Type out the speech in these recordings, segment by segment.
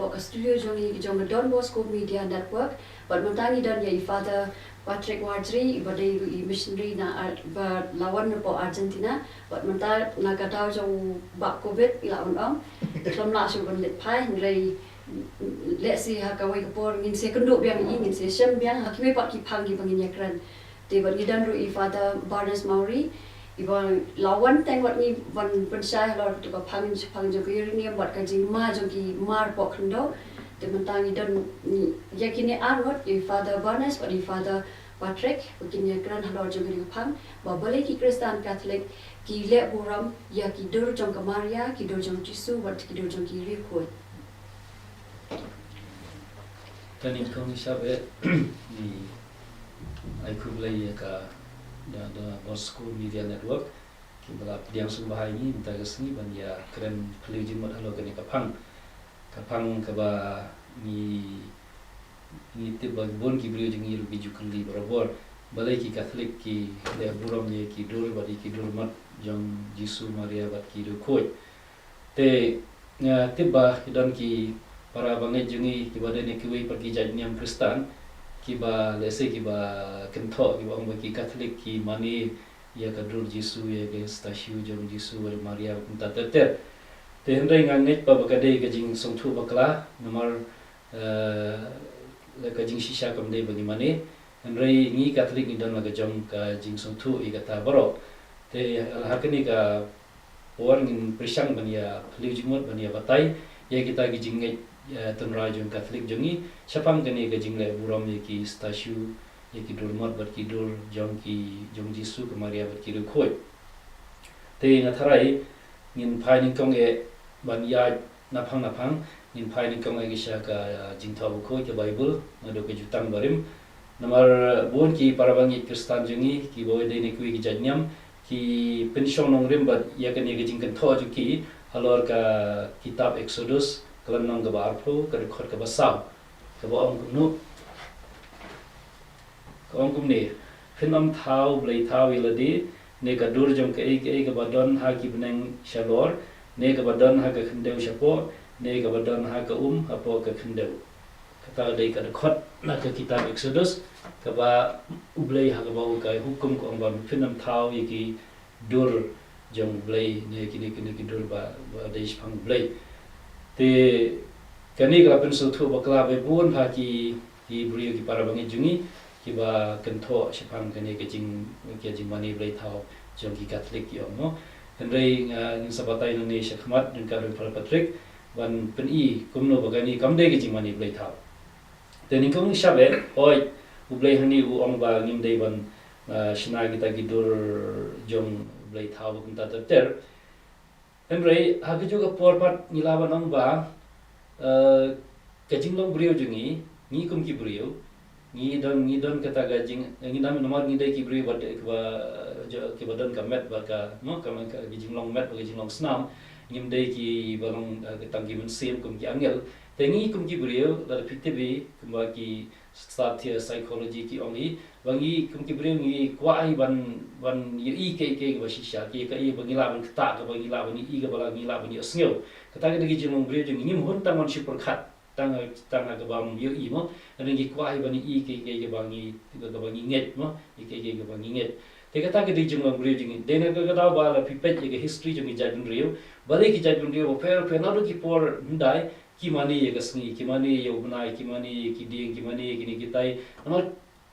pok studio jong Don Bosco Media Network but mentangi dan ya Father Patrick Wardri badai missionary na lawan po Argentina but mentar nagatau jong bak COVID ilawan kelam nak suruh let pai ngai let's see hakawai kapor ngin se kenduk biang ngin se sem biang hakime pak ki pang gi bangin yakran te bagi dan ru Father Barnes Mauri Iban lawan teng wat ni van pensai halor tu ka pang jogir ni buat kaji ma jogi mar pok kendo te mentangi dan yakini angot Father Barnes but Father Patrick begini kran halor jogi pang ba Balei ki Khristan Katholik ki le Burom ya ki dur jong Maria ki dur jong Jisu wat ki dur jong ki Riewkhuid Tani kong sabe ni ai kublai ka da Bosco Media Network ki bala pediang sumbahai ni minta kesini ban ya keren pelujin mat halo kene kapang ka ba ni te ba bon ki brio jing iru biju kali berabor Balei ki Katholik ki le Burom ye ki dur ba ki dur mat jong Jisu Maria bat ki Riewkhuid te ba dan ki para bangai jungi ki bade ne ki pergi janyam Khristan kiba lese kiba kentho kiba ong bagi Katholik ki mani ya kadur Jisu ya ke Stashu Jong Jisu wa Maria kunta teter te hendai nganget pa bakade ke jing songthu bakla nomor le ka jing shisha kam dei bagi mani hendai ngi Katholik ni don ga jong ka jing songthu i kata baro te hakani ka orang in prisang bania phliu jingmot bania batai ya kita gi jing tunra jong Katholik jongi chapang kene ke jingle Burom ye ki Stashu ye ki dur mat bat ki dur jong Jisu ke Maria bat ki Riewkhuid te na tharai ngin phai ning kong e ban ya napang ngin phai ning kong e gisha ka jingtha bu ko ke Bible ngado ke jutang barim namar bon ki parabangi Khristan jongi ki boy de ne kui ki janyam ki pension nong rim bat ya kene ke jing kan tho ju ki HALOR ka kitab Exodus kalau nang ke barpo ke rekod ke basau ke baong kumnu ke ong kumni finam thau blai thau iladi ne ka dur jom ke badon ha ki beneng shalor ne ke badon ha ke khendeu shapo ne ke badon ha ke apo ke khendeu kata dei ke rekod na ke kitab Exodus ke ba ublai ha ke bau kai hukum ko ong ba finam thau ki dur jom blai ne ki dur ba dei spang blai te kani ka pensu thu bakla be bun pha ki brio ki para bangi jungi ki ba kentho shipang kani ke jing mani blai thau jong ki Katholik yo mo hendai ngin sabatai ni shakmat din ka Father Patrick ban pen I kumno bagani kamde ke jing mani blai thau te ning kong shabe oi ublai hani u ong ba ngim dei ban shna kita gidur jong blai thau kum ta ter Henry, hagi juga porpat nilawan nong ba, kajing long brio jungi, ni kum ki brio, ni don kata gajing, ni nam nomor ni dai ki brio bad ke badan kamet ba ka, no kaman ka gajing long met, gajing long snam, ngim dai ki balong ketang ki mensim kum ki angel, tengi kum ki brio, la PTB kum ba ki start psychology ki ongi, bangi kum ki brio ni kwai ban ye ke ba shisha ki ka I bangila ban kta ka bangila ban I ka bala ngila ban yosngeu kata ke digi jong brio jong ngim hun tang man super khat tang ka bam ye I mo ngi kwai ban I ke bangi ka bangi nget mo ke bangi nget te kata ke digi jong brio jong dena ka da ba la pipet ye history jong jadun rio Balei ki jadun rio per na do ki por ndai ki mani ye gasngi ki mani ye ubnai ki mani ki ding ki mani kini kitai amar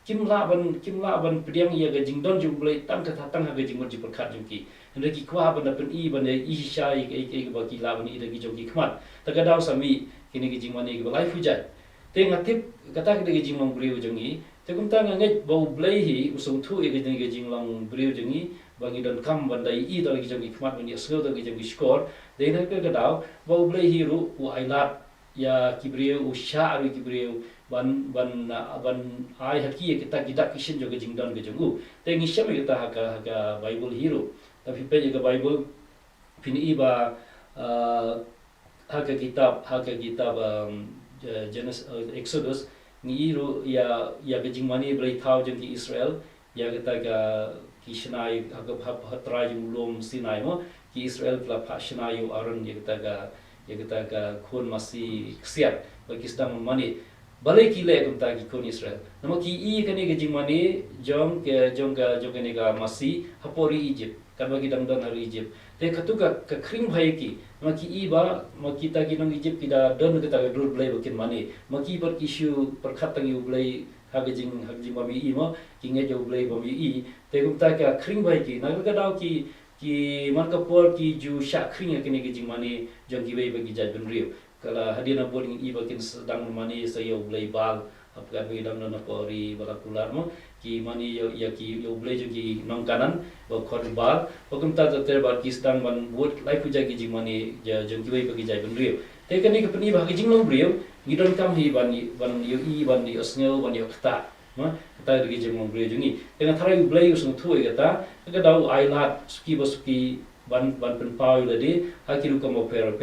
kimla ban pediang ia gajing don jum blai tang ka tang ha gajing mon jipur khat jum ki hendai ki kwa ban pen I ban I shai ke ba ki la ban I dagi jom ki khmat ta ga daw sami kini gajing mani ki balai fujai te ngatip kata ke gajing long brio jongi te kum ta ngai bau blai hi usung thu e gajing long brio jongi bangi don kam ban dai I dagi jom ki khmat ban ya sgau dagi jom ki skor de na ke ga daw bau blai hi ru u ailat ya kibrio usha ru kibrio ban ai haki kita gidak kishin jo gajing don gajung u te ngi shame kita ha Bible hero tapi pe ga Bible pini ba ha kitab Genesis Exodus ni ru ya gajing mani blai thau jong ki Israel ya kita ga kishnai ha trai jum lom sinai mo ki Israel pla phashnai u aron ya kita ga ya kita ka khon masih siap bagi sedang mani balai kile kum ta ki khon Israel nama ki I kani ke jing mani jong kani ka masih hapori Egypt kan bagi dang hari Egypt te katuka ka kring bhai ki nama ki I ba ma kita ki nang Egypt kita don kita ka dur blai bakin mani ma ki per issue per khatang yu blai hagajing mami I ma ki nge jo blai mami I te kum ta ka kring bhai ki na ka daw ki man ka por ki ju sha kring kani ke jing mani jong ki bai bagi jaj ben riu kala hadina boling I bakin sedang mani sayo blai bal apkan bagi dam na pori bala kular mo ki mani ya ki yo blai jo ki nong kanan ba khot bal okum ta ter bar ki sedang man buat lai puja ki jing mani jong ki bai bagi jaj ben riu te kani ke pani ba ki jing long riu ngidon kam hi ban yo I ban yo sngo ban yo kta ma kata ri jing long riu jungi dengan tharai blai yo sung thu kata ka dau ai lat suki ba suki ban pen pau ladi hakiru ka mo per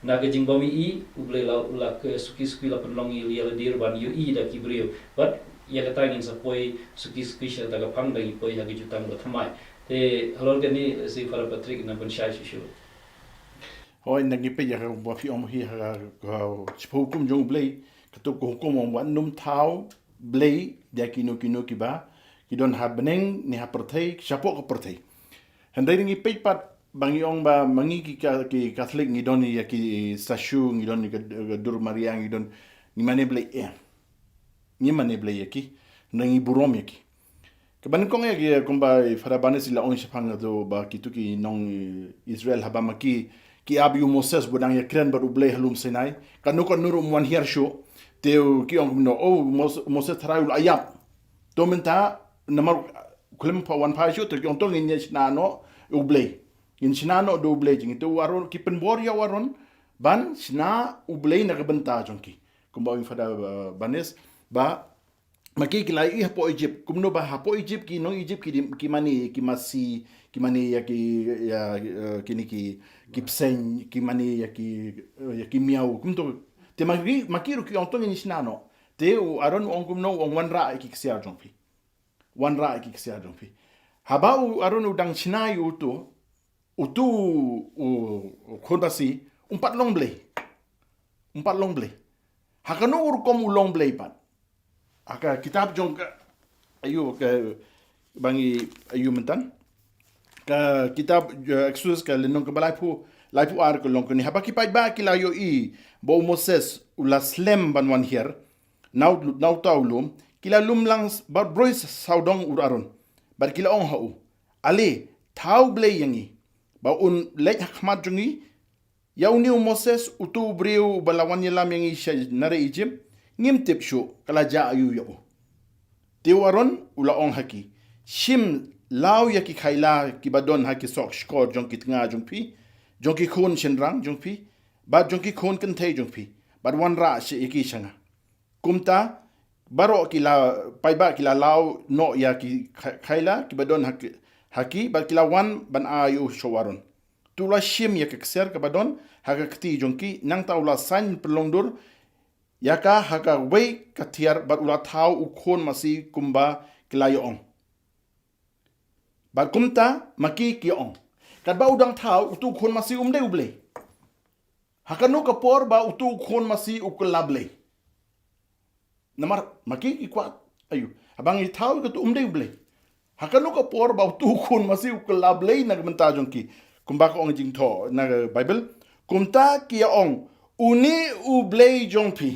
na ke jing bami I ublei la ke suki la penlongi lia dir ban yo I da ki brio but ya kata ngin sapoi suki sha ta ka phang da ki poi ha ki jutang da thamai te halor ke ni si fara patrik na ban shai shu hoi na ngi pe ya ka bo fi om hi ha ka chipo kum jong blei ka to ko ko mo wan num thau blei ya ki no ki ba ki don ha beneng ni ha perthei chapo ko perthei handai ngi pe pat bangi ong ba mangi ki Katholik ngi don ya ki Stashu ngi don ka dur Maria ngi don ni mane blei ni mane blei ya ki ngi Burom ya ki kaban kong ya ki kumba fara banes la on shapanga do ba ki tuki nong Israel haba maki ki abiu Moses bodang ya kren ba blei halum Sinai kan no nuru mon hier show teu ki ong no Moses tharayul ayap to menta namar kulem pa wan pa show to ki on to ngi na no blei in sinano do ublay jing itu waron ki penbor ya waron ban sina ublay na kabenta jongki kumba ing fada banes ba maki kilai I hapo Egypt kumno ba hapo Egypt ki no Egypt ki mani ya kini ki psen ki mani ya ki miau kumto te maki ru ki ontong ni sinano te aron on kumno on wanra ki ksia jongpi haba aron udang sinai utu khonbasi umpat long blei hakano urkom long blei pat aka kitab jong ayu ke bangi ayu mentan ka kitab Exodus ka lenong ka balai pu ar ko long ni habaki pai ba kila yo I bo Moses ula slem banwan hier now taulum kila lumlang bar brois saudong uraron bar kila ong hau ale thau blei yangi ba un lek hakmat jungi yauni Moses utu briu balawan yelam yang isha nare Egypt ngim tip shu kala ja ayu yo tewaron ula ong haki shim law ya ki khaila ki badon haki sok skor jong ki tnga jong pi jong ki khon shenrang jong pi ba jong ki khon kan thai jong pi ba wan ra she iki shanga kumta baro ki la pai ba ki la law no ya ki khaila ki badon haki ba kila wan ban ayu showaron tula shim ya kekser ka badon haka kti jongki nang taula san pelongdur yaka haka wei katiar bat ula thau ukhon masi kumba kila yong ba kumta maki ki ong kat ba udang thau utu khon masi umde uble haka no kapor ba utu khon masi uklable namar maki ki kwat ayu abang I thau ka tu umde uble hakano ka por ba tu khun masi uklable nag menta jongki kumba ko ong jing tho na Bible kumta ki ong uni ublei jongpi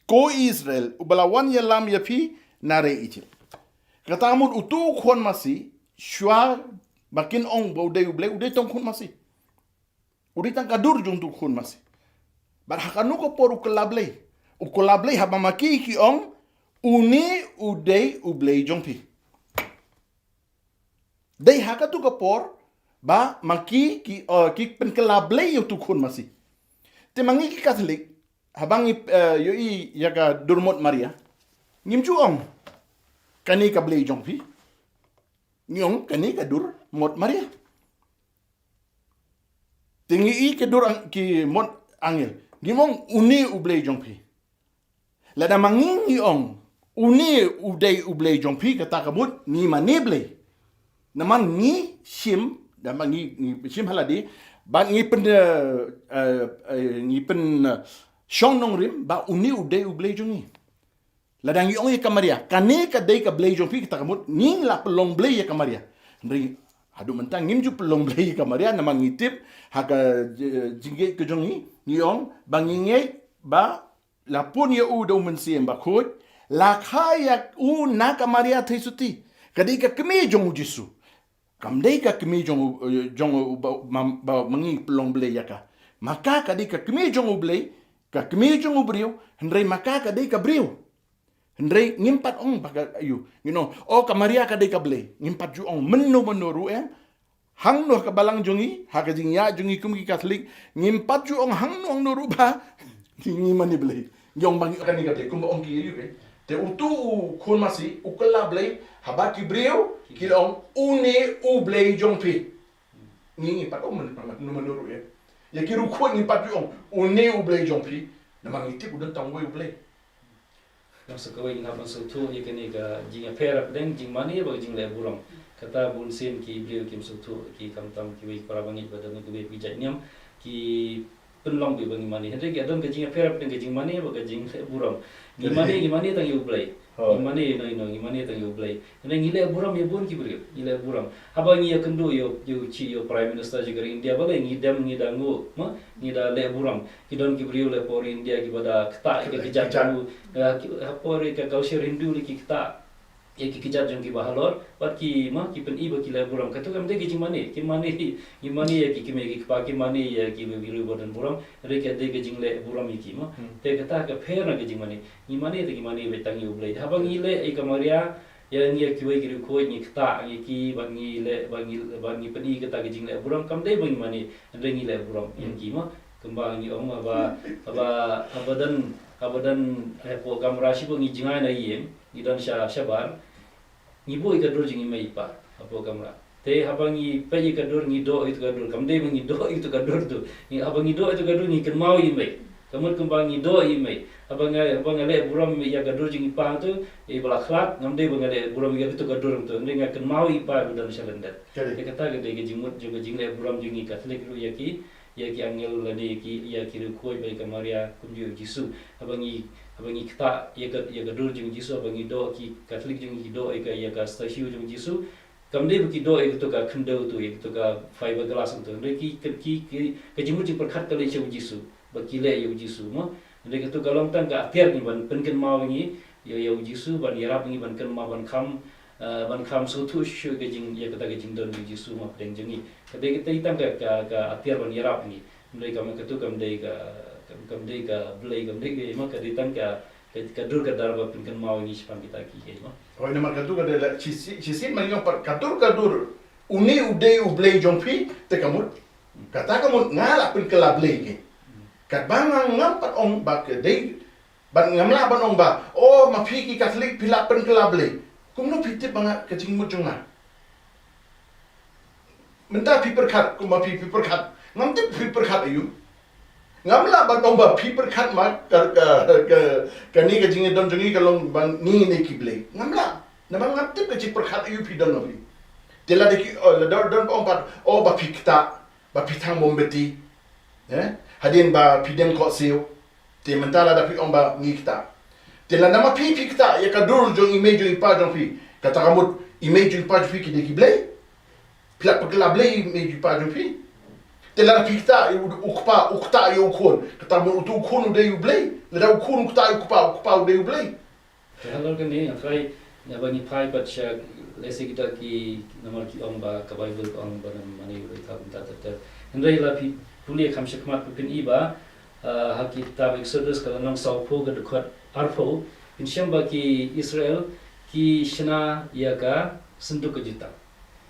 ko Israel ubalawan yalam yapi nare Egypt katamud utu khun masi shwa bakin ong baude ublei tong khun masi udi tang kadur jong tu khun masi bar hakano ka por uklable haba maki ki ong uni udei ublei jongpi dei haka tu kapor ba maki ki pen kelablei yo tu khun masi te mangi ki Katholik habang yo I yaga durmot Maria ngim chu ong kani ka blei jong pi nyong kani ka dur mot Maria tingi I ke dur ki mot angel ngimong uni ublei jong pi lada mangi ong uni udei ublei jong pi kata kamut ni mani blei naman ni shim da mangi shim haladi Ba ngipen Shong nong rim ba uni ude ublei jongi. Ladang yong ye kamaria. Kane ka dei ka blei jong pi kita kamut ning la pelong blei ye kamaria. Ndri hadu mentang ngim ju pelong blei ye kamaria nama ngitip haka jingge ke jongi yong banginge ba lapun ye u do mensiem ba khoj la khaya u na kamaria thesuti. Kadai ka kemi jong Jisu. Kam dei ka kemi jong ba mangi pelong blei ya ka. Maka kadai ka kemi jong blei ka kemi jong brio hendrai maka ka dei ka brio. Hendrai ngimpat ong baka ayu. O kamaria ka dei ka blei. Ngimpat ju ong menu ruem. Hang no ka balang jongi, ha ka jing ya jongi kum ki Katholik, ngimpat ju ong hang no no ruba. Ngi mani blei. Yong bang ka ni ka blei kum ong ki yu ke. Te utu khun masi ukala blei haba ki brio ki ong une u blei jong pi. Ngi ngimpat ong menu ruem. Ya ki ru khun ngimpat ju ong une u blei jong pi. Namang itip udan tong we u blei. Yang sekawai ngap masuk tu ia kini ka jing perap deng jing mani ba jing le Burom. Kata bunsin ki beliau ki masuk tu ki kamtam ki wei para bangi pada ngi wei bijak niam ki penlong bi bangi mani. Hendak ki adon ka jing perap deng ka jing mani ba ka jing le Burom. Gi mani tang yu play. Gi mani tang yu play. Hendak ngi le Burom ye bun ki beliau. Ngi le Burom. Haba ngi ya kendo yo Prime Minister juga India balai ngi dem ngi dangu ma ngi da le Burom. Ki don ki beliau le por India ki pada keta ki kejat jamu hapore ka kausir Hindu li ki keta ye ki kejat jong ki HALOR bat ki ma ki pen iba ki le Burom katu kam de ki mani ye ki me ki pa ki mani ye ki biru bodan Burom re ki de ki jing le Burom ki ma te kata ka pher na ki mani te ki mani betang yu blai habang ile ai kamaria yang ngi ki wei ki Riewkhuid ngi keta ngi ki bangi peni kata ki jing le Burom kam de bangi mani re ngi le Burom yang ki ma kembang ngi ong abadan hepo kamrashi bo ngi jingai na yem ngi dan shabar ngi boy ka dor jingi mai pa apo kamra te habangi peji ka dor ngi do itu ka dor kamde ngi do itu ka dor tu ngi habangi do itu ka dor ngi kenmau i mai kamut kembang ngi do i mai abang le Burom ya ka dor jingi pa tu e bala khlak ngamde bangale Burom ya itu ka dor tu ngi kenmau i pa dan shalendat te kata ke de jingmut juga jingle Burom jingi Katholik ru Iaki angel lani Iaki Riewkhuid bai kamaria kumju Jisu abangi kita ya ka dur jing Jisu abangi do ki Katholik jing do ka ya ka Stashu Jong Jisu kamde bu ki do to ka khndo tu to ka fiber glass tu ki jimu jing perkhat kali jong Jisu baki le yo Jisu ma ne ka tu kalong tang ka tiar ni ban penken mau ni yo Jisu ban yarap ni ban kan ma ban kham so tu shu ke jing ya kata ke jing don Jisu ma deng jengi kade kita itang ka atiar ban yarap ni mulai kam ka tu kam dei ka blai kam dei ke ma ka ditang ka dur ka darba pinkan mau ni spam kita ki ke ma oi nama ka tu ka de la chisin man yo par ka dur uni ude u blai jong pi te kamut kata kamut ngala pin kala blai ke kat bangang ngampat ong ba ke dei ban ngamla ban ong ba o ma pi ki Katholik pila pin kala blai kumno pitip banga ka jing mut jonga menta pi perkhat kuma pi perkhat ngamte pi perkhat ayu ngamla ban ong ba pi perkhat ma ka ni ka jing don jongi ka long ban ni ki blai ngamla namang ngamte ka jing perkhat ayu pi don no pi tela de ki don ong ba o ba pi kita ba pi thang bom beti hadin ba pi dem ko siu te mentala da pi ong ba ngi kita tela nama pi kita ya ka dur jong image jong pa jong pi kata kamut image jong pa jong pi ki de ki blai pila pagla blai image pa jong pi tela pi kita ukta yo khon kata mo tu khon de yu blai le da khon ukta de yu blai HALOR kan ni afai ya bagi pai pat sha lesi kita ki nomor ki ong ba ka Bible ko ong ba mani ro ka ta hendai la pi pulia kham shakmat pin iba hakita Exodus ka nang saupo ga dekat arpo insyamba ki Israel ki shna yaga senduk kejutang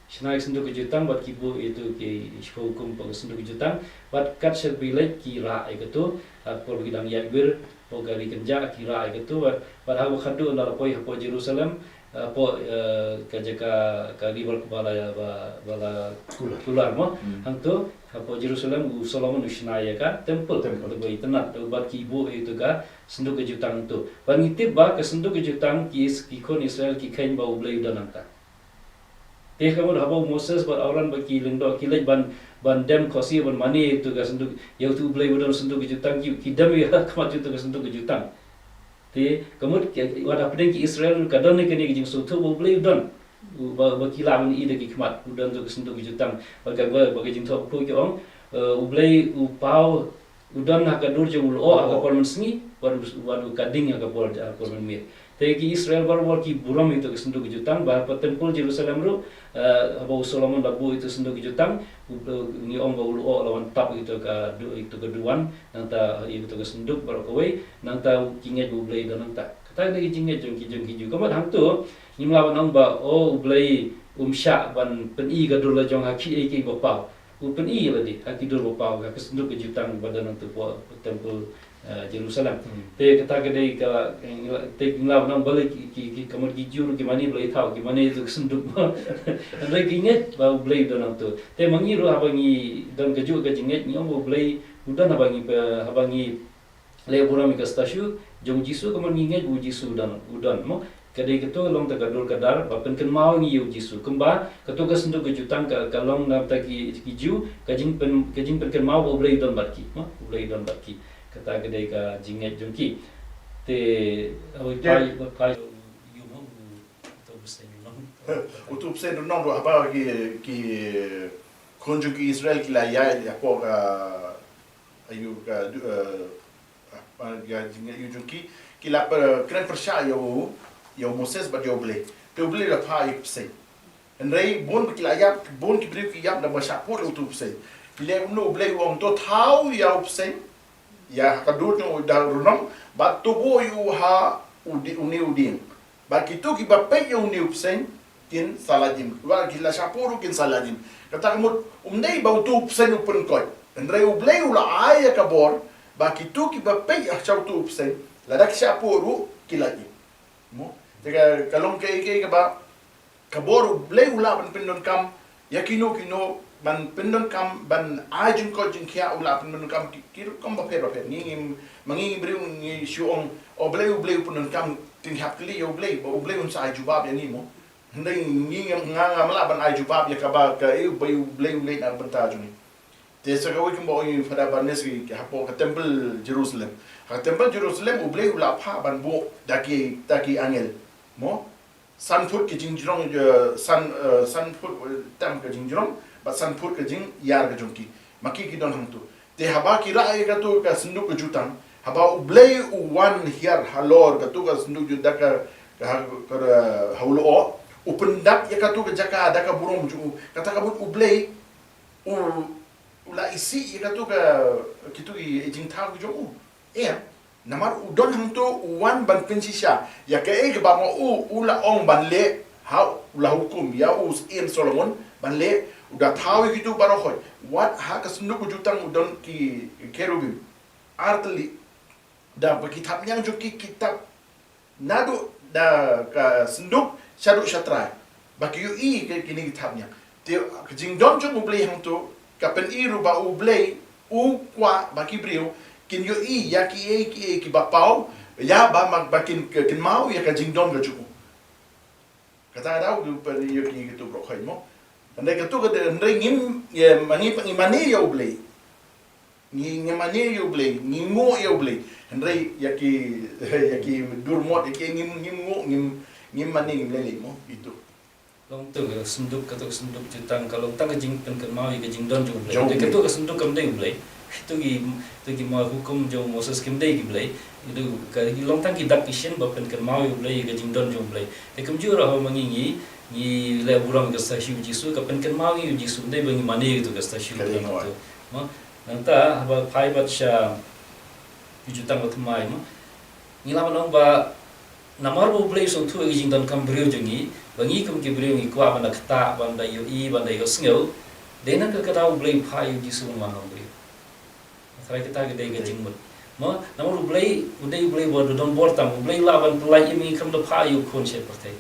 shna senduk kejutang bat ki bu itu ki hukum pag senduk kejutang bat kat shel bilek ki ra ikatu por bidang yagir po gari kenja ki ra ikatu bat habu khadu la poi po Jerusalem po kajaka ka rival bala kular mo hangto po Jerusalem u Solomon ushnaya ka temple to bai tanat to bat ki bu itu ka senduk kejutang tu ban ngitip ba ka senduk kejutang ki kon Israel ki khain ba ublai dananta Teh kamu habau Moses bar orang baki lendo kilej ban dem kosi ban mani itu ka senduk yau tu blai bodon senduk jutang ki dam ya kamat itu ka senduk jutang. Teh kamu wada pedeng ki Israel kadon ne kini jing sutu bo blai don. Baki lawan i de ki kamat udon tu ka senduk jutang. Bagi jing tok ko ki ong ublai upau udon haka dur jeng ulo haka polmen sengi wadu kading haka polmen mir. Tegi Israel baru ki Burom itu kesenduk jutang bah tempel Jerusalem ru abau Solomon labu itu senduk jutang ni ong bau ulo lawan tap itu keduan nanta itu kesenduk baru kawai nanta kinget ublai dan nanta kata lagi kinget jong kiju kamat hang tu ni melawan ong ba ublai sya ban peni gadur la jong haki ki bapau Open i lagi, haki dur bapau, haki senduk kejutang pada nanti tempel Jerusalem. Te kata kedai ka te nglaw nang balai ki kamar kijur ki mani balai tahu ki mani itu senduk. Andai kinget bau balai don tu. Te mangiru habangi don keju ke jinget ni bau balai udan habangi le Burom ka Stashu Jong Jisu kamar nginget bu Jisu udan mo. Kadai ketu long tagadur kadar bapen ken mau ngi yu Jisu kemba ketu ka senduk kejutang ka long na ta ki kiju kajing pen ken mau boleh don barki ma boleh don barki kata kadai ka jinget jongki te oi pai yu mo to besen long utup sen non do apa ki konju ki Israel ki la ya ko ka ayu ka jinget yu jongki ki la kren persya yo Moses ba yo ble la pa ik se en rei bon ki la yap bon ki bre ki yap da ba sapor utup se le no ble wong to thau ya up se ya ka dur no da runam ba to go yu ha uni udin ba ki to ki ba pe yo ni up se kin saladim wa ki la sapor kin saladim kata mo nei ba utup se no pun ko en rei ble la aya ka bor ba ki to ki ba pe ya chau tu up se la dak sapor ki la mo Jika kalong ke ba kaboru blai ula ban pindon kam yakino kino ban pindon kam ban ajun ko jin kia ula pindon kam kiro kam ba per ni mangi briu ni Shillong o blai pindon kam tin hap kli yo blai un sai jubab ya ni mo ndai ni nga mala ban ai jubab ya ka ba ka e blai na ban ta juni te sa ka wikin bo ni fada ban nesi ka hapo ka temple Jerusalem u blai ula pha ban bo daki angel mo san put ke jingjrong san put tam ke jingjrong ba san put ke jing yar ke jongki maki ki don hamtu te haba ki ra ka tu ka sinduk ke jutang haba ublei one here HALOR ka tu ka sinduk juda ka haulo o upendak ya ka tu ka jaka daka Burom ju kata ka but ublei ula isi ya ka tu ka kitu jing thang ju namar udon hantu wan ban pinsisha ya ke ba mo ula ong ban le ha ula hukum ya in Solomon ban le udah tahu gitu barohoy what ha ka senduk jutang udon ki kerubim artli da kitab yang joki kitab nadu da ka senduk syadu syatrai baki yu ke kini kitabnya te jing don jung ublei hantu kapen iru ba ublei kwa baki brio kin yo ki bapau ya ba makin kin mau ya ka jingdong ga juku kata ada du per yo ki gitu bro khai mo andai ka tu ka andai ngim ya mani yo blei ni mani yo blei ni ngo yo blei andai ya ki dur mot ya ki ngim mani ngim lele mo itu long tu senduk kata senduk jutang kalau tang ka jing pen kan mau ka jingdong juku blei de ka tu ka senduk kam dei blei tu ki mau hukum jo Moses kim dei blai itu ka long tang ki dak kishin ba pen kan mau blai ka jingdon jo blai te kum ju ra ho mangi ni le Burom ka Stashu Jisu ka pen kan mau yu Jisu dei bangi mani itu ka Stashu tu ma nanta ba phai bat sha jutang ba thmai ma ni la manong ba namar bo blai so tu jingdon kam brio jongi bangi kum ki brio ngi kwa ba na khata ba da yo yo sngo dena ka ka blai phai yu Jisu ma no brio Try kita gede gajing mut. Ma, namun ublai bodo don bortam ublai lawan pelai imi kam do pa yu kon se pertai.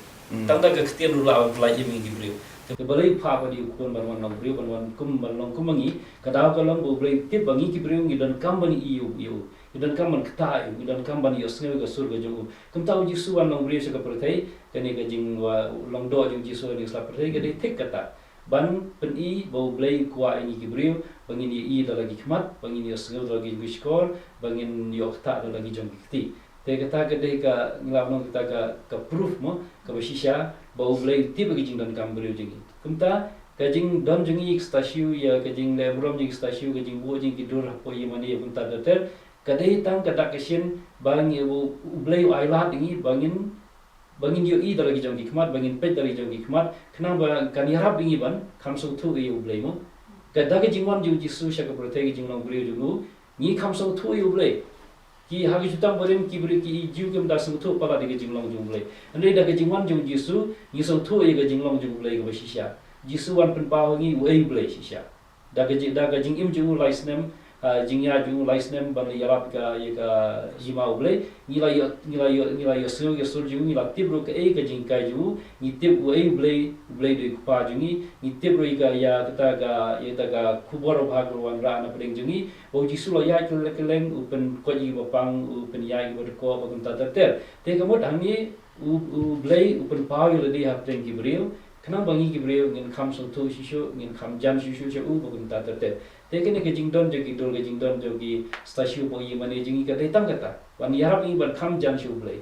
Tangda ke ketian du lawan pelai imi gibriu. Te balai pa pa di kon ban wan briu ban kum mangi kadau kalong ublai tip bangi gibriu ngi don kam bani iu idan kam man kta idan kam ban yosnge ga sur ga ju kum taw Jisu wan long brio ka perthai kani ga jing wa long do jing Jisu ni sla perthai ga dei tik kata ban pen I bau blai kwa ini ki brio bangin I da lagi khmat bangin yosnge da lagi bishkor bangin yokta da lagi jong kti te kata ka dei ka nglaw nong kata ka proof mo ka basisha bau blai ti bagi jing dan kam brio jing kumta kajing dom jungi Stashu ya kajing le Burom jing Stashu kajing bu jing kidur po ye mani pun ta ter kadai tang kata kesin bang ye blai ailat ingi bangin yo I dalagi jong hikmat bangin pet dalagi jong hikmat kenang ba kan yarap ingi ban kamso tu ye blai mo kada ke jingwan ju Jisu sha ka protegi jing long blai jungu ni kamso tu ye blai ki hagi jutang barim ki bri ki ju kem da sung tu pala de jing long jung blai andai da ke jingwan ju Jisu ni so tu ye ke jing long jung blai ga basisha Jisu wan pen pawangi wei blai shisha daga jing im ju laisnem jingya ju laisnem ban yarap ka ye ka jima blai nila yo sel ge sur ju nila tibro ka e ka jing kai ju ni tib wei blai de pa ju ni tibro ga ya kata ga ye ta ga kubor bhag wan ra na pring ju ni o Jisu lo ya keleng upen ko ji bapang upen ya gi ko ba kun ta ter te ka mot hangi blai upen pa yo le di ha pring ki brio kenang bangi ki brio ngin kham so tu shisho ngin kham jan shisho che u bukun ta te te kene ke jingdon jo ki dol ke jingdon jo ki Stashu po yi mane jingi ka dei tang kata wan yarap ni ban kham jan shu blai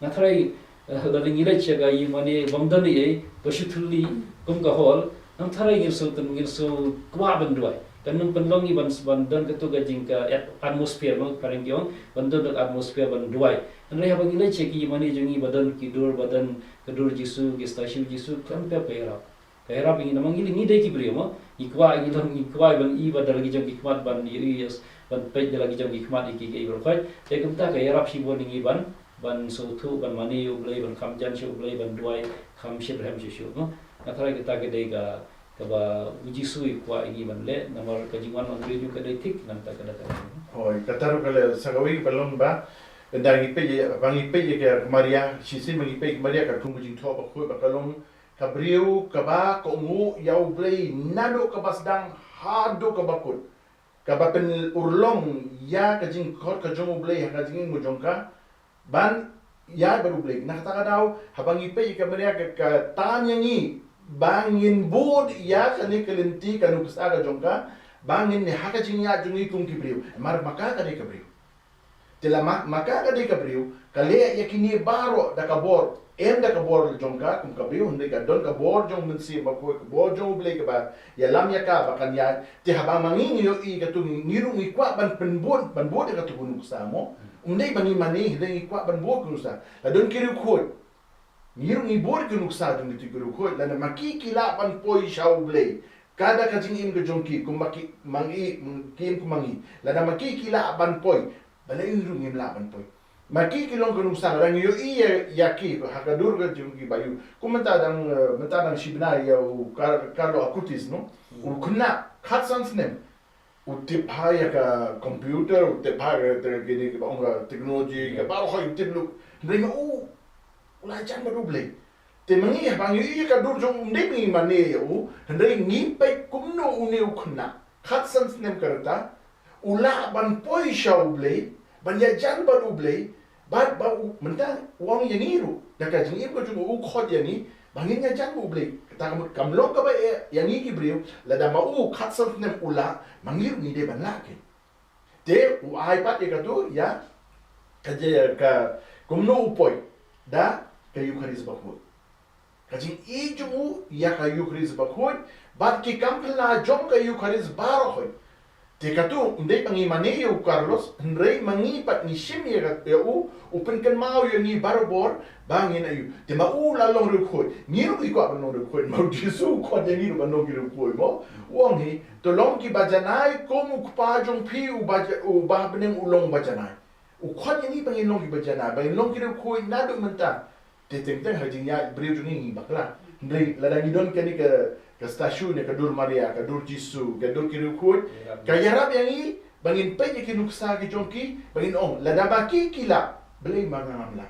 na thrai la ding ile che ga yi mane bangdan ye bashu thulli kum ka hol nam thrai ngir so kwa ban duai kan nung penlong ni ban dan ke tu ga jing ka atmosphere mo pareng gyong ban don atmosphere ban duai andai ha bang ile che ki mane jingi badan ki dur badan kedur Jisu ki Stashu Jisu kan pe pera ingin namang ini dei ki brio mo ikwa ban I badal lagi jong hikmat ban irias ban pej lagi jong hikmat iki ke Riewkhuid te kumta ka yarap si bon ingi ban so thu ban mani u blai ban kham jan shu blai ban duai kham shirham shu no athara kita ke dei ka ba Jisu ikwa ingi ban le namar ka jingwan on brio ka dei tik nam ta ka da hoi kataru kale sagawi balon ba dan bangi pe ke Maria sisi bangi pe Maria ka tunggu jing tho ba khoi ba kalong ka brio ka ba ko ngu yau blai nado ka basdang hado ka bakut ka ba pen urlong ya ka jing khot ka jong blai ka jing mu jongka ban ya baru blai nak ta daw habangi pe ka Maria ka tanyangi bangin bod ya ka ni kelenti ka nu ka jongka bangin ni haka jing ya jungi kum ki brio mar maka ka de ka brio tela maka ka de ka brio kale ya kini baro da ka bor da ka bor jongka kum ka brio hunde ka don ka bor jong men si ba ko bor jong blai ka ba ya lam ya ka ba kan ya te habang manging yo I ka tu ngiru ngi kwa ban penbon ka tu gunung sa mo undai bangi mani ngi kwa ban bor gunung sa la don kiru khoi ngiru ngi bor gunung sa dung ti kiru khoi la na maki kila ban poi shau blai kada ka jing im ka jongki kum maki mangi kim kum mangi la na maki kila ban poi Balei ngiru ngi la ban poi maki kilong kunung sa rang yo Iaki hakadur ga jungi bayu kumenta dang shibna ya Carlo akutis no ukna khatsans nem utipha ya ka computer utipha ga gini ka onga technology ka ba khoi tiblu ndeng ulai chan baru blai te mangi bang yo ka dur jong ndeng mane yo ndeng ngi pe kumno uni ukna khatsans nem karta ula ban poi shau blai ban ya jan baru blai ba menta wang yang iru daka jing iru ju u khot yani bangin ya jan bu blai ta kam long ka ba yang i ki brio la da ma u khat san nem ula mangir ni de ban la ke te u ai pat ka tu ya ka je ka kumno u poi da ka yu kharis ba khot ka jing I ju ya ka yu kharis ba khot ba ki kam phla jom ka yu kharis ba ro khoi te katu ndai pangi mane yo Carlos ndai mangi pat ni shim ye ga u upen kan mau yo ni barobor bangin ayu te ma u la long ru khoi ni ru ko ba no ru khoi ma Jisu ko de ni ru ba no ki ru khoi mo wong hi to long ki bajanai ko mu pa jong pi u ba beneng u long bajanai u khot ni pangi long ki bajanai ba long ki ru khoi na do menta te teng teng ha jing ya brio jung ni bakla ndai la da ni don ke ni ka Stashu ne ka dur Maria ka dur Jisu ka dur Riewkhuid ka yarap yang I bangin pe ki nuksa ki jongki bangin la da ba ki kila blai mangamla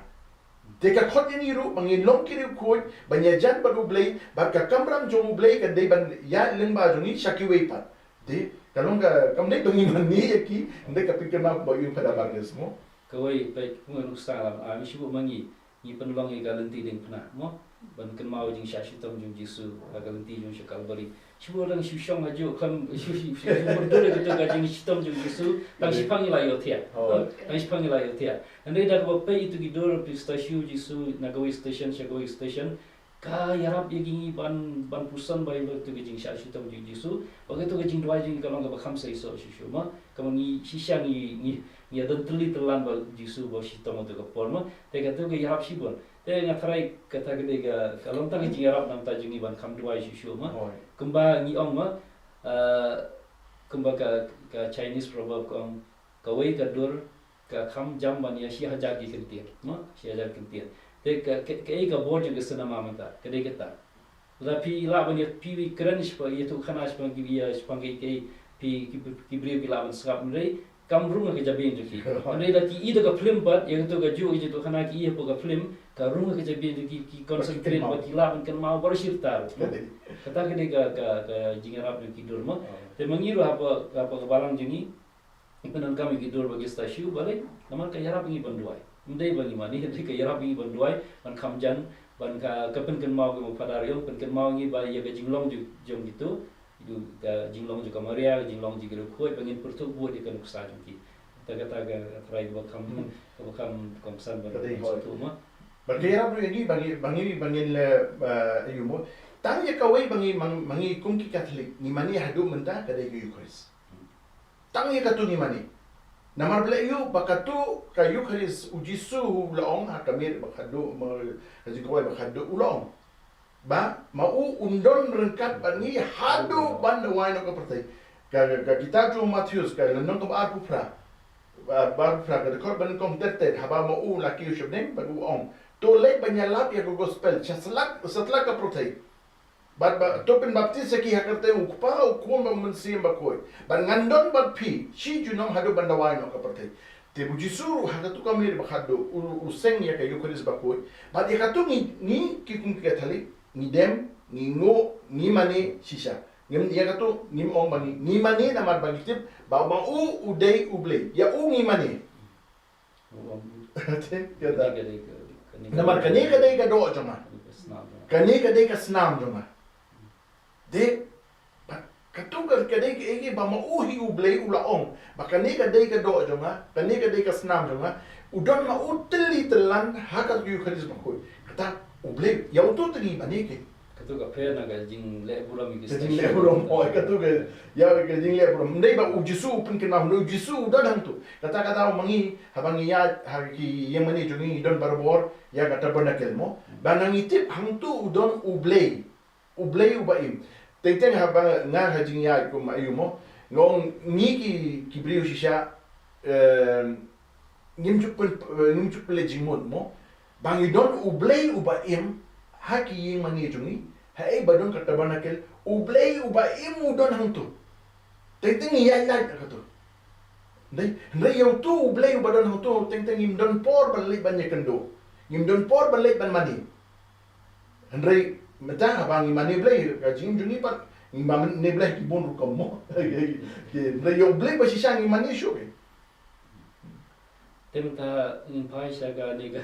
te ka khot ni ru bangin long ki Riewkhuid banya jan ba blai ba ka kamram jong blai ka dei ban ya leng ba jongi shaki wei pat de Kalau enggak, kamu ni bangi mani ya ki, ndai kapikir nak bayu pada bagai semua. Kawai baik pengen salam ami sibuk mangi ni penulong yang galenti ding pernah mo ban ken mau jing Stashu Jong Jisu galenti jong sekal bari sibuk orang Shillong ajo kan berdua gitu gajing Stashu Jong Jisu tang sipang ila yo tia tang sipang ila yo tia andai dak bape itu gidor pi Stashu Jisu nagawi station ka yarap yagi ban pusan bai tu gajing Stashu Jong Jisu begitu gajing dua jing kalau enggak bakam sai so shishu ma kamu ni shisha ni ya dan telan ba Jisu ba sitong tu ka porma te ka tu ke yarap sibon te ngatrai kata gede ga kalau tang jing yarap nam ta jing ban kam dua shishu ma kumba ni ong ma kumba ka Chinese proverb kong kawai ka dur ka kham jam ban ya shi hajar ki kentir ma shi hajar kentir te ka board juga senama mata kede kata udah pi la ban ya pi keren spa itu khana spa gi ya spa ke pi bri pi la ban skap mrei kam runga ke jabin juki andai da ki ida ka film bat yang tu ka ju je tu khana ki po ka film ka runga ke jabin juki ki concentrate bat ki la ban kan mau bershirtar kata ke de ka jingarap ki dur ma te mangiru apa ka balang jingi ipenan kami ki dur bagi Stashu Balei namar ka yarap ngi banduai ndai bagi mani ke ka yarap ngi banduai ban kamjan ban ka kapen kan mau ke padarium pen kan mau ngi ba ya ka jinglong jom gitu itu Shillong juga Maria, Shillong juga Riewkhuid, pengen pertuk buat ikan usaha juga. Taga-taga try bakam komsan berbentuk mah. Berkira lagi bangin ayu mo. Tanya kawai bangi kongki Katholik ni mani hadu mentah kadai Eucharis. Tanya katu ni mani. Namar bela yu bakatu ka Eucharis ujisu laong hakamir bakadu kawai bakadu ulong. Ba mau undon rengkat bani hadu ban wai no kapertai ka kita tu Matius ka lenong ko ba pra ka dekor ban kom tete haba mau laki ushabnem bagu om to le banyalap ya gospel setelah ka protai ba to pen baptis ki hakarte ukpa ukum ba mensim ba koi ban ngandon ba pi shi junom hadu ban wai no kapertai te bujisu hakatu kamir ba hadu useng ya ka Eucharis ba koi ba dia katu ni ki kum Katholik ni dem ni ngo ni mani shisha ngem dia kata ni ong bani ni mani namar bagi tip ba mau udai uble ya u ni mani kata namar kani kadai ka do joma kani kadai ka snam joma de katu kadai ka egi ba mau hi uble ula ong ba kani kadai ka do joma kani kadai ka snam joma udon mau teli telan hakat Eucharis bakoi kata uble ya utu tadi bani ke katu ka pena ka jing le buram ki jing le buram oi katu ke ya ke jing le buram ndai ba ujisu pun kena ujisu udah dang tu kata mangi habangi ya hari yang mani jungi don barbor ya kata benakel mo banangi tip hang tu udon uble ubaim teng habang nga hajing ya ko mayu mo ngong ni ki brio shisha ngimjuk le jingmod mo bang idon ublei ubaim haki yang mani jungi hai badon kata banakel ublei ubaim udon hangtu teng ya kata ndai yang tu ublei ubadon hangtu teng imdon por balik banyak kendo imdon por balik ban mani ndai mata bang mani blei kajing jungi pat imam ne blei ki bon rukam mo ndai yo blei ba shisha ni mani sho ke temta impai saga ni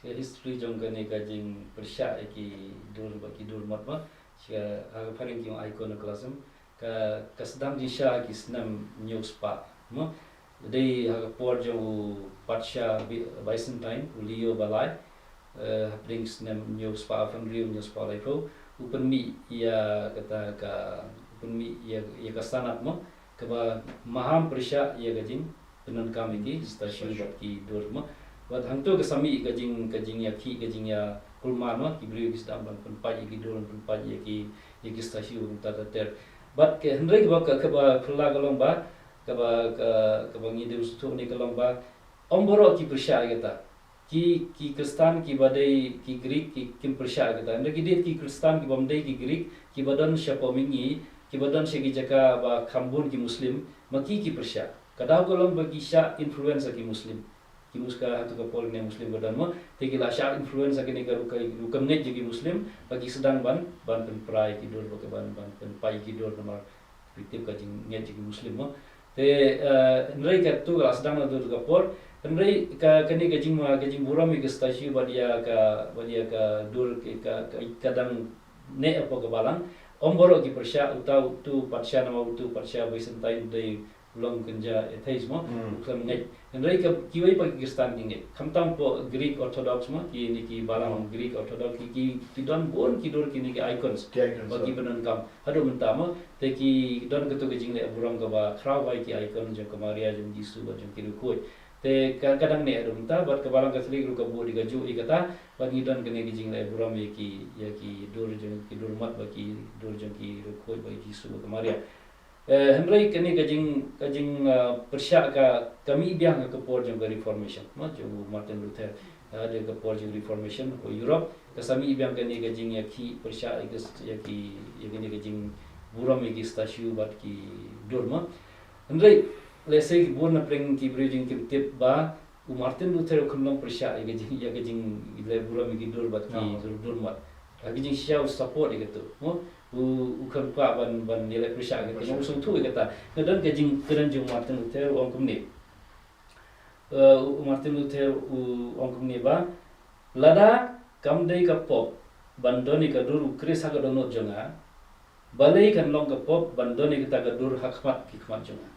history jong kene kajing persya ki dur mat ma sia aga paring ki icon klasem ka sedang disha ki snam news pa ma dei aga por jo patsha Byzantine ulio balai bring snam news pa from real news pa lipo upen mi ya kata ka upen mi ya ka sanat ma ka ba maham persya ya kajing penan kami ki stasiun ki dur ma Wat hang tu kesami kajing Iaki kajing ya kulman ma ki beliau kisah ban penpai ki dorong penpai ki stasiun tata ter bat ke hendrai ba ka ba pula kalong ba ka ba ngi de ustu ni kalong ba omboro ki persya kata ki Khristan ki badai ki Greek ki kim persya kata hendrai ki ki Khristan ki bamdai ki Greek ki badan siapa mingi ki badan segi jaka ba kambun ki muslim maki ki persya kadau kalong bagi sya influencer ki muslim ki muska hatu ka pol ne muslim badan mo tegila sya influence akini ka rukam net jadi muslim bagi sedang ban pen prai ki dor ban pen pai ki dor nomor Pritip ka jing nge jing Muslim mo. Te nrai ka tu ka sedang adu ka por. Nrai ka kani ka jing Burom ke Stashu badia ka dur ka kadang ne apa ka balang. Omboro ki persya utau tu patsya nama tu patsya bisentai dei long kenja etheis mo uklam ngai nrai ka kiwai pa Khristan dinge khamtam po Greek Orthodox mo ki ni ki balang Greek Orthodox ki don bon ki dor ki ni ki icons bagi benan kam hadu mentama te ki don ketu ke jingle Burom ka ba khrau bai ki icon je ka Maria je Jisu ba je ki Riewkhuid te kadang ne adu menta bat ka balang Katholik ru ka bo di gaju i kata bagi don ke ni ki jingle Burom ki dor je ki dor mat ba ki dor je ki Riewkhuid ba Jisu ka Maria Henry kini kajing persyak ka kami biang ke por jang reformation ma jang Martin Luther ada ke por jang reformation ko Europe kasami biang kini kajing Iaki persyak Iaki kini kajing Burom ki Stashu bat ki dorma Henry lese ki borna preng ki bridging ki tip ba Martin Luther khumlong persyak kajing Burom ki dor bat ki dorma kajing show support gitu mo ukan pa ban nilai persyak gitu no usung tu kata kedan kajing Martin Luther ong kumni Martin Luther ong kumni ba lada kamdei ka pop bandoni ka dur ukris ha dono jonga balei kan long ka pop bandoni ka dur hakmat ki khmat jonga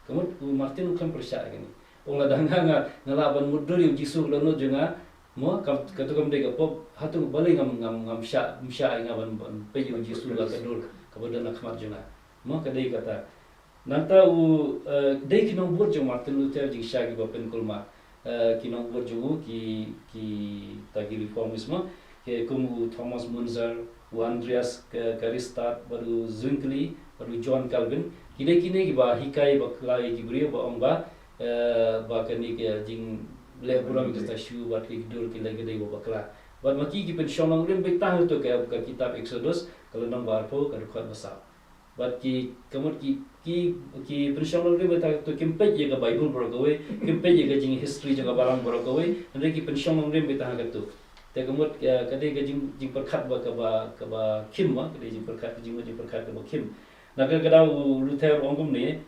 kemut Martin ukan persyak gini ong lada ngala ban mudur yu Jisu dono jonga mo katu kam dega pop hatu balai ngam sya ngaban pe yo Jisu la kadur kabodan akhmat jona mo kadai kata nanta dei kinong bur jong Martin Luther jing sya gi bapen kulma kinong bur jongu ki tagi reformisme ke kumu Thomas Munzer Andreas Karistat baru Zwingli baru John Calvin kini gi ba hikai ba klai gi brio ba ong ba kani ke jing le Burom ki Stashu bat ki dur ki lagi dei bakla bat maki ki pen Shillong rim betah tu ka kitab Exodus kalau nang barpo ka rukat basa bat ki kamut ki pen Shillong rim betah tu kempet ye ka Bible bro kowe kempet ye ka jing history jaga barang bro kowe ande ki pen Shillong rim betah ka tu te kamut ka dei ka jing perkhat ba ka ba kim ma ka dei jing perkhat ka ba kim naga ka dau Luther ongum ne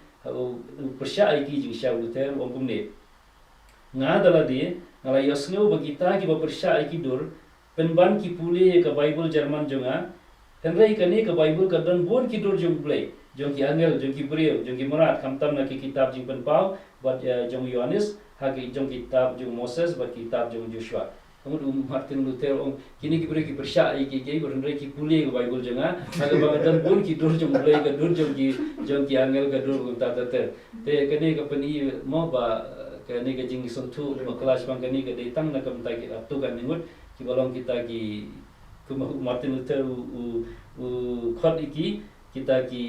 persya ki jing sya Luther ongum ne nga dala dia ngala yosneu bagita ki bapersya ki dur penban ki puli ka Bible Jerman jonga henrai kani ka Bible ka dan bon ki dur jong play jong ki angel jong ki brio jong ki marat kamtam na ki kitab jing penpau bat jong Yohanes ha ki jong kitab jong Moses bat kitab jong Joshua kamud Martin Luther ong kini ki brio ki persya ki henrai ki puli ka Bible jonga aga bang dan bon ki dur jong play ka dur jong ki angel ka dur ta te kani ka pani mo ba kani ka jing sontu kelas bang kani ka datang na kam tagi tu kan ningut ki balong kita ki Martin Luther khot iki kita ki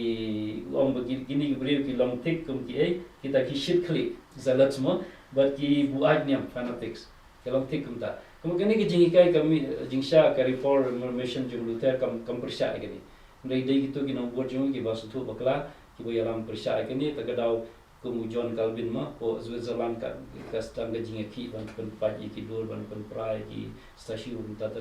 ong bagi kini beri ki long tik kum ki kita ki shit kli zalat semua bat ki buat niam fanatics ki long tik kum ta kum kani ki jing ikai kami jing sya ka reformation jing Luther kam persya kani ndai dei gitu ki nong buat jung ki basu bakla ki bo yalam persya kani tagadau kumu John Calvin ma po Switzerland ka stang ga jinga ki ban pen pa ki dur ban pen prai ki Stashu ta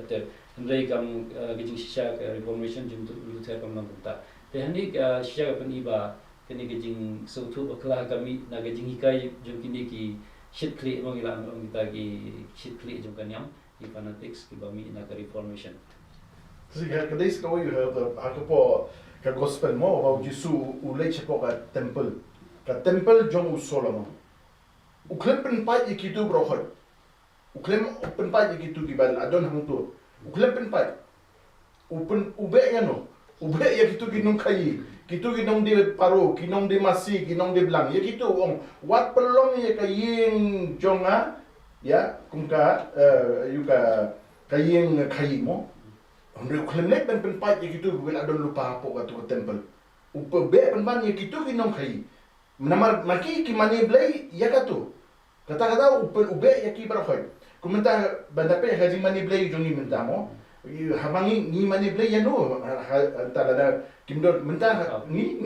ndai kam ga jing sya ka reformation jing Luther kam nam ta te hani sya ka pen iba kini ga jing sautu bakla kami na ga jing hikai jung kini ki shit kli mo ila ngom kita ki shit kli jung kanyam ki fanatics ki bami na ka reformation Sehingga kedai sekali aku po ka gospel mo wa Jisu ulai cepo ka temple ka temple jong Solomon uklem penpai ikitu brohot uklem penpai ikitu gibal adon hang tu uklem penpai ube ngano ube ya kitu ginung kai kitu ginung di paru ginung di masi ginung di belang ya kitu ong wat pelong ya kaying jonga ya kumka yuka kaying kai mo Andre uklem nek penpai ikitu gibal adon lupa apa ka temple ube penpan ya kitu ginung kai Menamar maki ki mani blay ya katu. Kata-kata ube ya ki barhoy. Kumenta bandape haji mani blay jongi menta mo. Habangi ni mani blay ya no. Antara ada kimdor menta ni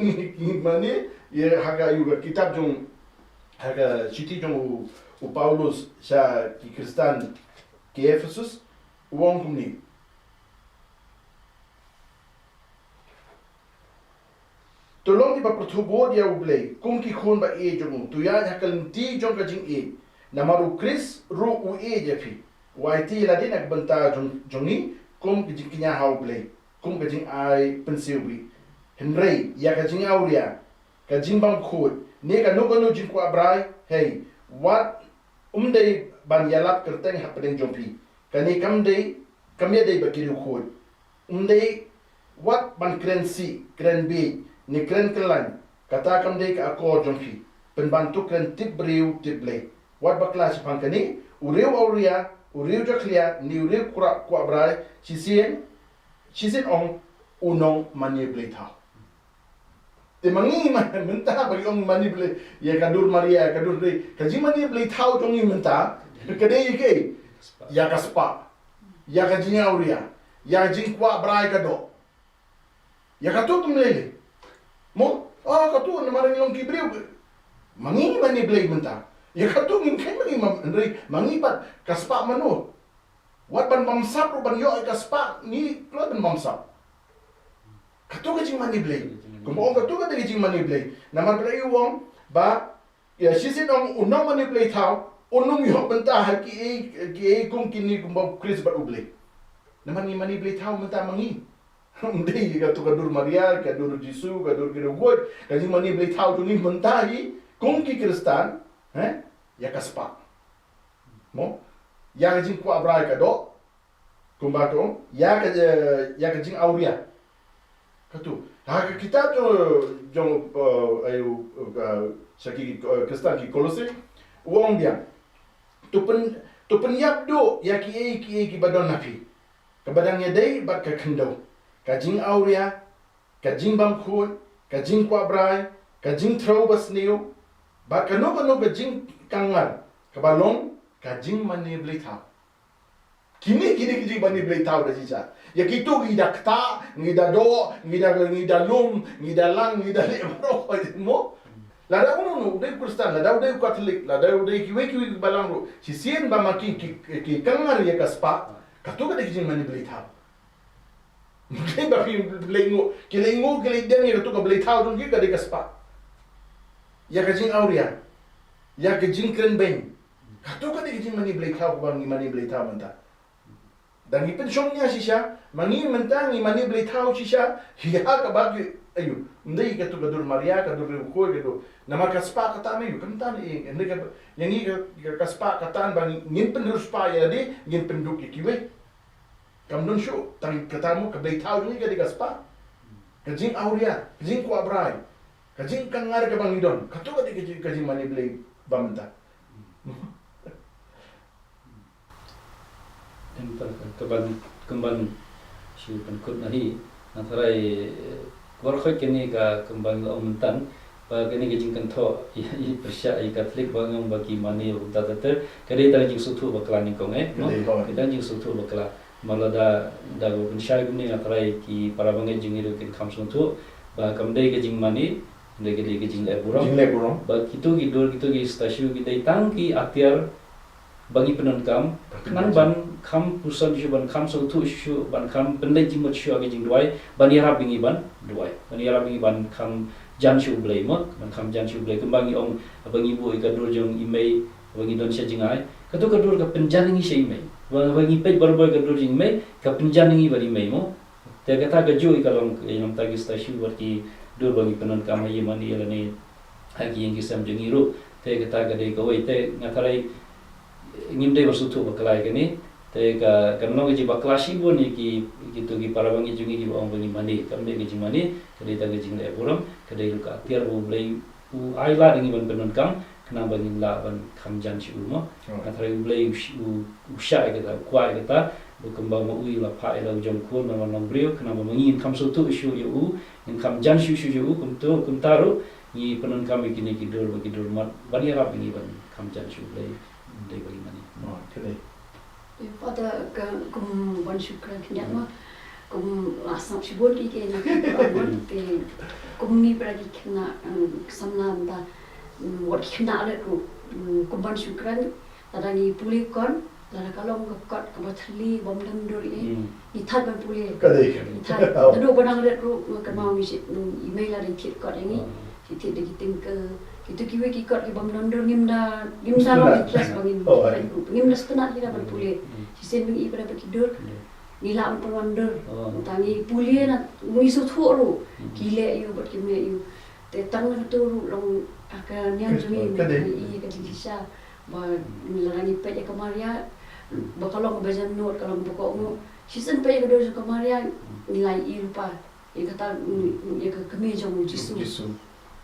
mani ya haga yuga kitab jong haga citi jong u Paulus sa ki Khristan ki Efesus uang kumni. tolong di ba pertubo dia ublei kum ki khun ba e jong tu ya hakal ti jong ka jing e namaru Chris ru u e je fi YT la din ak banta jong ni kum ki jing kinya ha ublei kum ka jing ai pensil bi henrei ya ka jing auria ka jing bang khut ne ka no jing kwa brai hey what dei ban yalap kerteng happening jompi kani kam ya dei ba kiru khut dei what ban kren si kren bi ni kren kelan kata kam dei ka akor jompi penbantu kren tip briu tip le what ba kelas pangkani uriu auria uriu jaklia ni uriu kura kwa brai sisien ong unong manipulate ha te mangi menta bagi ong manipulate ya kadur maria kadur dei kaji manipulate ha ong menta kadai ke ya kaspa ya kaji auria ya jing kwa brai kado ya katu tumlele mo katu na marang long kibriu mangi manipulate menta ya katu ngin kai mangi pat kaspa mano wat ban mamsap ban yo kaspa ni lo ban mamsap katu ka jing manipulate kung katu ka jing manipulate namar pala iwong ba ya sisin ong unong manipulate tao unong yo benta ki kung kini kung ba Chris ba uble naman ni manipulate tao menta mangi hindi katu kadur Maria kadur Jisu kadur Riewkhuid ka jing manipulate tao tu ni menta hi kung ki Khristan ya kaspa mo ya ka jing kwa brai ka do kung ba to ya ka jing auria katu kita tu jong ayu saki Khristan ki Kolose uang dia tu penyap do ya ki badon nafi kabadangnya dei bat ka kendo ka jing auria ka jing bangkhun ka jing kwa brai ka jing throw basneu ba ka no ka jing kangar ka balong ka jing mani blitha kini bani blitha da sisa ya kitu ngida kta ngida do ngida lum ngida lang ngida le bro mo la da uno de Khristan la da de Katholik la da de kiwe balang ro si sien ba maki ki kangar ya kaspa katu ka de jing mani blitha mungkin ba fi lengo ki den ya tu ka blitha dun ki ka de kaspa ya ka jing auria ya ka jing kren ben katu ka de jing mani blitha ko ni mani blitha manta dan Jingpynshai nya sisa mangi mentang mani blitha sisa hiya ka bagi ayu ndai ka tu ka dur Maria ka dur Riewkhuid gitu nama kaspa kata me kan tan ndai ka yang ni ka kaspa katan bang ngin pendurus pa ya di ngin penduk kiwe kam don shu tang katamu ka blitha ni ka di kaspa ka jing auria jing kwa brai ka jing kangar ka bang idon katu ka di ka jing mani blai bamta kembang si penkut nahi nantarai Riewkhuid kini ka kembang omentan ba kini ke jingkan tho i persya i Katholik bangong bagi mani utata ter kade ta jing sutu bakla ni kong no kita jing sutu bakla malada da Jingpynshai kini nantarai ki para bangai jingiru kin khamsung tu ba kamdai ke jing mani ndai ke jing Burom ba kitu ki Stashu ki tangki atiar bagi penunkam kenan ban kam pusan shu ban kam so tu shu ban kam pendai jimot shu age jing duai ban yarab bingi ban kam jan shu blai mo ban kam jan shu blai kembangi ong bangi bu ikadur jong imei bangi don sha jingai katu kadur ka penjaningi shei mei bangi pe barboy kadur jing mei ka penjaningi bari mei mo te kata ka ju ikalong yang tagi Stashu berti dur bagi penunkam ye mani elani hagi yang kisam jengiru te kata ka dei ka wei te ngatarai ngimdai bersutu baklai kini te ka kanno ki baklashi bon ki gitu ki para bangi jungi ki ong bangi mani kambe ki jimani kade ta ki jingle Burom kade luka tiar bu blai u aila dingi ban penon kam kena bangi la ban kamjan shi mo athare blai u sha ke ta kwai ke ta bu kembang mo ui la pha ila jong kun ma long brio kena bangi kam sutu shu yu in kamjan shu yu kumtaru ni penon kam kini ki dur mat bani rap ni ban kamjan shu blai ndai bagi mani kene pada kum ban syukran kenya ma kum lasam sibut ki na kum ni beradi kena samna da wat kena ale kum ban syukran tadani pulih kon Lara kalong kat ke batali bom lendur ni. Ithat ban pulih. Kadai. Ithat. Tadu banang red ru ke mau mi email la dikit kat ni. Kita dik tingke. Kita kiwe ki kat ki bom lendur ngimda lo kelas bangin. Ngimda setengah kita ban pulih. Sisen bingi pada tidur. Nila ban lendur. Tangi pulih na ngisu thu ru. Gile yu bat kimne yu. Te tang tu ru long akan nyam jumi i ka jisha. Ba nilarani pe ke Maria kalau kebajan note kalau buka umum season pe ke dojo ke Maria nilai i lupa i kata i ke kemejong Jisu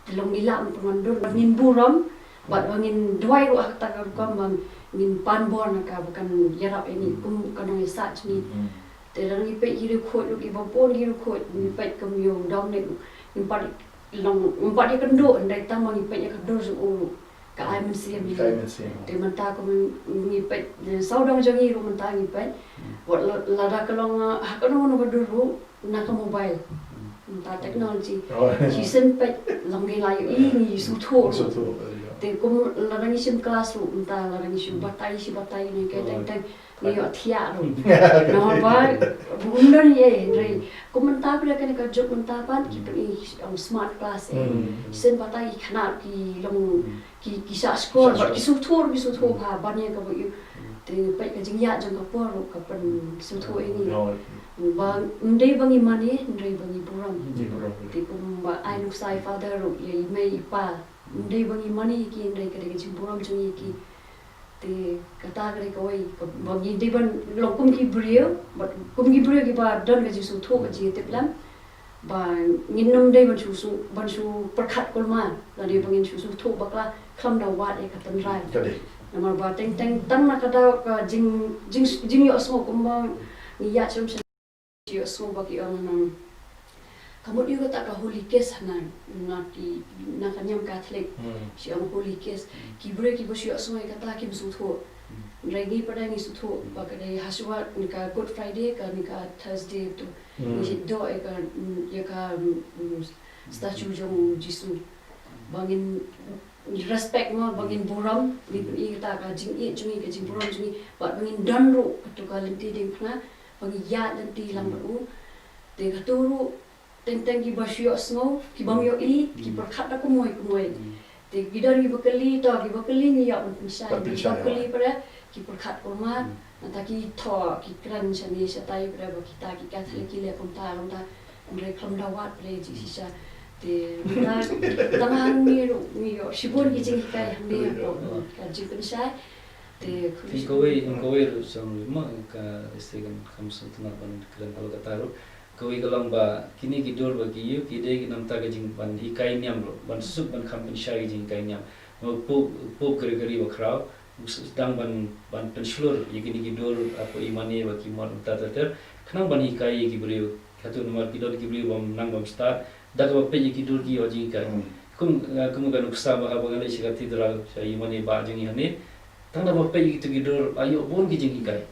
telong nila pengandur bangin Burom bat bangin doi ru kata ka kam ngin panbon ka bukan yarap ini kum kanong isach ni terang i pe Riewkhuid lu ki bopon Riewkhuid ni pe kem yo dom ne impat long impat i kendo ndai tamang i pe ka dojo ulu ka ai mensiam ni te menta ko ngipet sau dong jangi ru menta ngipet wat lada kalong hakono no dulu na ka mobile menta teknologi season pet long ni lai i ni su tho te kum lada ni sim kelas ru menta lada ni sim batai ni ke teng ni yo thia ru no ba bundon ye rei kum menta pra kan ka jok menta pan ki smart class sen batai khana ki long ki sa skor ki su thor ha banya ka bu te pai ka jingya jang ka por ka pan su tho ini ba ndai bangi mani ndai bangi Burom te kum ba ai nu sai father ro ye mai pa ndai bangi mani ki ndai ka de jing Burom jung ki te kata ka ka wai bangi de ban long kum ki brio but kum ki brio ki ba don ka Jisu tho ka ji te plan ba nginom dei ban su perkhat kolma la de bangin su tho bakla kham da wat e katan rai namar ba teng tang na kada ka jing yo smo kumba ni ya chum yo smo ba ki on kamu yu ta ka holy case na ka nyam Catholic si on holy case ki bre ki bo si yo smo e kata ki su tho Regi pada ni su tho ba ka de haswa ni ka Good Friday ka ni ka Thursday tu ni do e ka ya ka Stashu Jong Jisu bangin respect mo bangin Burom ni kita ka jing Burom jing ba bangin danro tu ka lenti ding khna bangin ya lenti lam ru te ka turu teng ki basyo snow ki bang yo i ki perkhat aku moi te gidar ki bakali ni ya bakali pada ki perkhat korma nata ki tho ki kran chani satai pada kita ki Catholic ki le komta ndre kham dawat ple ji sisa te na tangan mi yo shibun ki jing kai hamne ka Jingpynshai te Kawai ru sang ma ka istigan khamsa tuna ban kran hal kataru kawai galang ba kini ki dor ba ki yu ki de ki namta ka jing ban hi kai nyam ro ban sup ban Jingpynshai jing kai nyam po gari ba khrau sedang ban penslur yekini ki dor apa imani ba ki mar tatar khnang ban hi kai ki brio khatu nomor ki dor ki brio bam nang bam start dak ba pe ki dor ki oji kai kum ga nuksa ba ba ngai shi katedral sa imani ba jing hani tang da ba pe ki dor ayo bon ki jing kai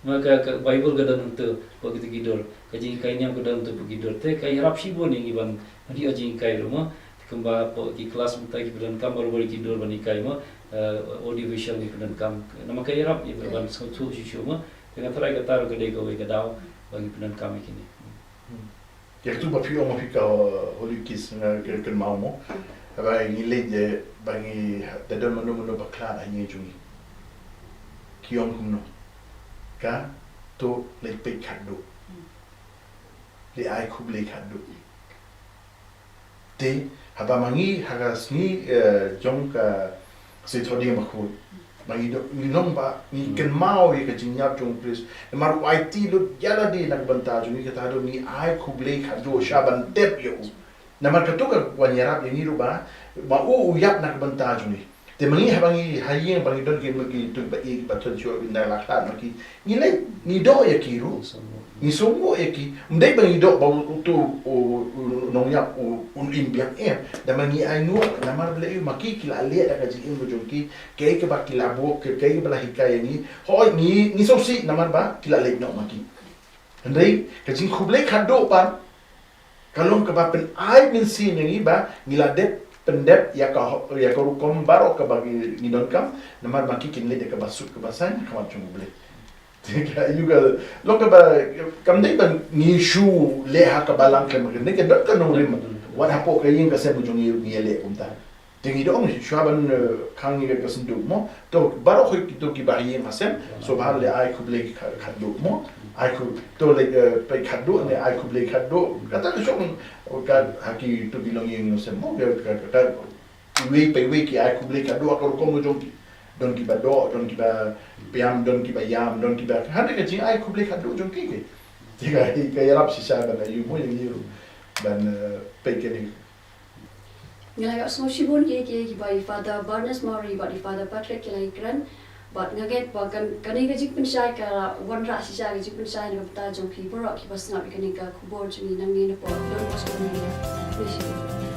maka Bible ga dan tu ba ki dor ka jing kai nyam ko dan tu ki dor te kai rap shi bon ni ban hi oji kai ro ma kumba po ki kelas mutai ki dan kam baru ki dor ban kai ma audio visual ni dan kam nama kai rap ni ban so tu shi ma dengan try ka tar ka de ko ga daw bagi dan kam kini ya tu ba pio ma fika holy kiss na ke mau mo ba ni le je bagi da don mano bakla ai ni jungi kiom kumno ka to le pe khadu le ai khub le khadu te haba mangi hagas ni jong ka se thodi ma khu mangi do ni long ba ni ken mau ye ka jinyap jong pris mar IT lu yala di nak banta ju ni ka ta do ni ai khub le khadu shaban tep yo na mar ka to ka wanyarap ye ni ru ba u yap nak banta ju ni te mangi habangi hayeng bangi don ki maki tu ba i ba tu jo bin la khat maki ni le ni do ye ki ru ni somo ye ki mdai bangi do ba tu nong yap un imbiang da mangi ai nu na mar ble maki ki la le da ka ji im jo ki ke ke ba ki la bo ke ba la hikaya ni hoi ni so si na mar ba ki la le no maki ndai ka jing khuble khat do pan kalong ka ba pen ai min si ni ba ni la de pendep ya ka rukom barok ka bagi ngidon kam namar makikin le de ka basut ka basan ka macam boleh juga lo ka ba kam dai ban ni shu le ha ka balang ka ne ka dot ka no rim what hapo ka yin ka se mu jong ni le umta tingi dong shuaban kang ni ka sendu mo to barok to ki ba yin asem so bahal le ai ku ble ka do mo ai ku to le pe ka do ne ai ku ble ka do kata ka shong ka haki to bilong yin no se mo ka we ki ai ku ble ka do ka ko mo jong don ki ba do don ki ba piam don ki ba yam don ki ba hande ka jing ai ku ble ka do jong ki ke tiga ka yarap si sa ba yu mo yin yu ban pe ke ni Ngalai so shibun ki by Father Barnes Maury by Father Patrick Kilairan but ngaget ba kan kani ka Jingpynshai ka wanra si sa Jingpynshai na ta jong ki Burom ki bas nga bi kani ka kubor jing nang ni na po don mas ko ni